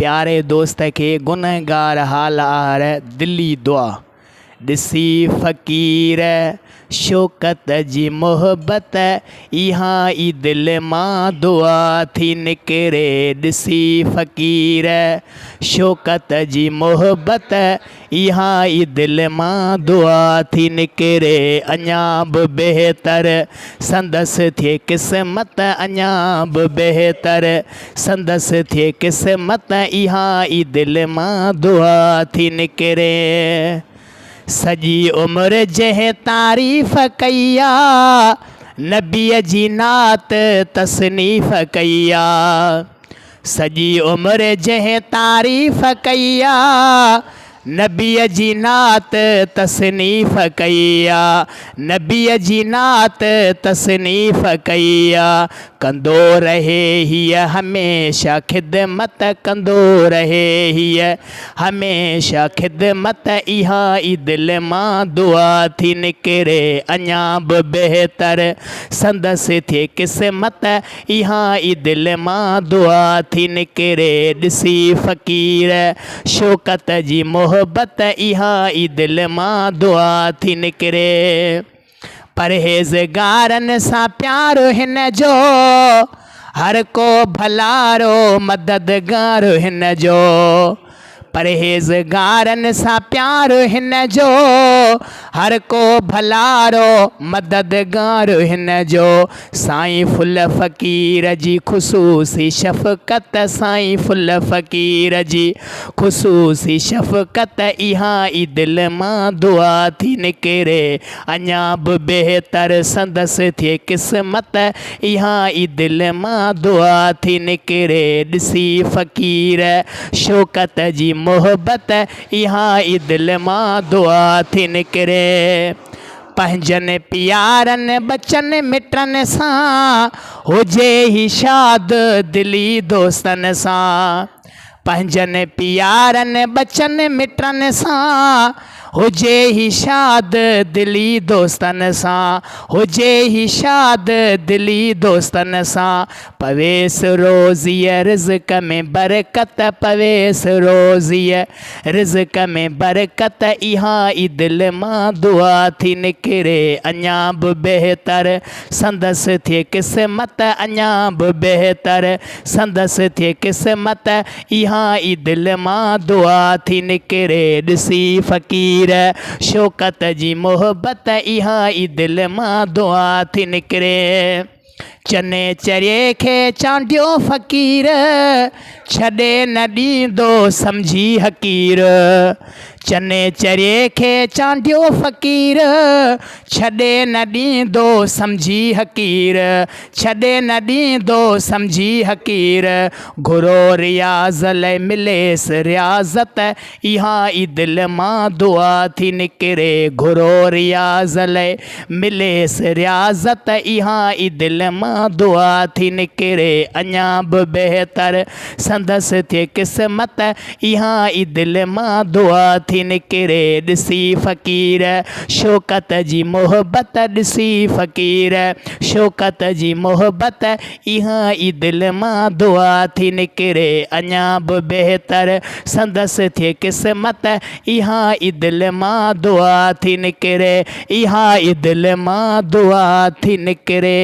प्यारे दोस्त के गुनहगार हाल आर दिली दुआ ॾिसी फ़क़ीर शौकत जी मोहब्बत इहा ई दिल मां दुआ थी निकिरे ॾिसी फ़क़ीर शौकत जी मोहब्बत इहा ई दिल मां दुआ थी निकिरे अञा बि बहितर संदसि थिए क़िस्मत अञा बि बहितर संदसि थिए क़िस्मत इहा ई दिल मां दुआ थी निकिरे सॼी उमिरि जंहिं तारीफ़ कई आहे नबीअ जी नात तसनीफ़ कई आहे सॼी उमिरि जंहिं तारीफ़ कई आहे नबीअ जी नात तसनीफ़ कई आहे नबीअ जी नात तसनीफ़ कई आहे कंदो रहे हीअ हमेशा ख़िदमत कंदो रहे हीअ हमेशा ख़िदमत इहा ई दिल मां दुआ थी निकिरे अञा बि बहितर संदसि थिए क़िस्मत इहा ई दिल मां दुआ थी निकिरे ॾिसी फ़क़ीर शौकत जी मोहब्बत इहा ई दिल मां दुआ थी निकिरे परहेज़गारनि सां प्यारो हिन जो हर को भलारो मददगार हिन जो परहेज़गारनि सां प्यारो हिन जो हर को भलारो मददगार हिन जो साईं फुल फ़क़ीर जी ख़ुशूसी शफ़क़त साईं फुल फ़क़ीर जी ख़ुशूसी शफ़क़त इहा ई दिल मां दुआ थी निकिरे अञा बि बहितर संदसि थिए क़िस्मत इहा ई दिल मां दुआ थी निकिरे ॾिसी फ़क़ीर शौकत जी मोहब्बत इहा ई दिल मां दुआ थी निकिरे पंहिंजनि प्यारनि बचनि मिटनि सां हुजे ही शाद दिली दोस्तनि सां पंहिंजनि प्यारनि बचनि मिटनि सां हुजे ही शाद दिली दोस्तनि सां हुजे ही शाद दिली दोस्तनि सां पवेस रोज़ीअ रिज़्क़ में बरकत पवेस रोज़ीअ रिज़्क़ में बरकत इहा ई दिल मां दुआ थी निकिरे अञा बि बहितर संदसि थिए क़िस्मत अञा बि बहितर संदसि थिए क़िस्मत इहा ई दिल मां दुआ थी निकिरे ॾिसी फ़क़ीर शौकत जी मोहब्बत इहा ई दिल मां दुआ थी निकिरे चने चरिए खे चांडियो फ़क़ीर छॾे न ॾींदो सम्झी हक़ीर चने चरिए खे चांडियो फ़क़ीर छॾे न ॾींदो सम्झी हक़ीर छॾे न ॾींदो सम्झी हक़ीर घुरो रियाज़ लाइ मिलेसि रियाज़त इहा ई दिल मां दुआ थी निकिरे घुरो रियाज़ लाइ मिलेसि रियाज़त इहा ई दिल मां दुआ थी निकिरे अञा बि बहितर संदसि थिए क़िस्मत इहा ई दिल मां दुआ थी निकिरे ॾिसी फ़क़ीर शौकत जी मोहब्बत ॾिसी फ़क़ीर शौकत जी मोहब्बत इहा ई दिल मां दुआ थी निकिरे अञा बि बहितर संदसि थिए क़िस्मत इहा ई दिल मां दुआ थी निकिरे इहा ई दिल मां दुआ थी निकिरे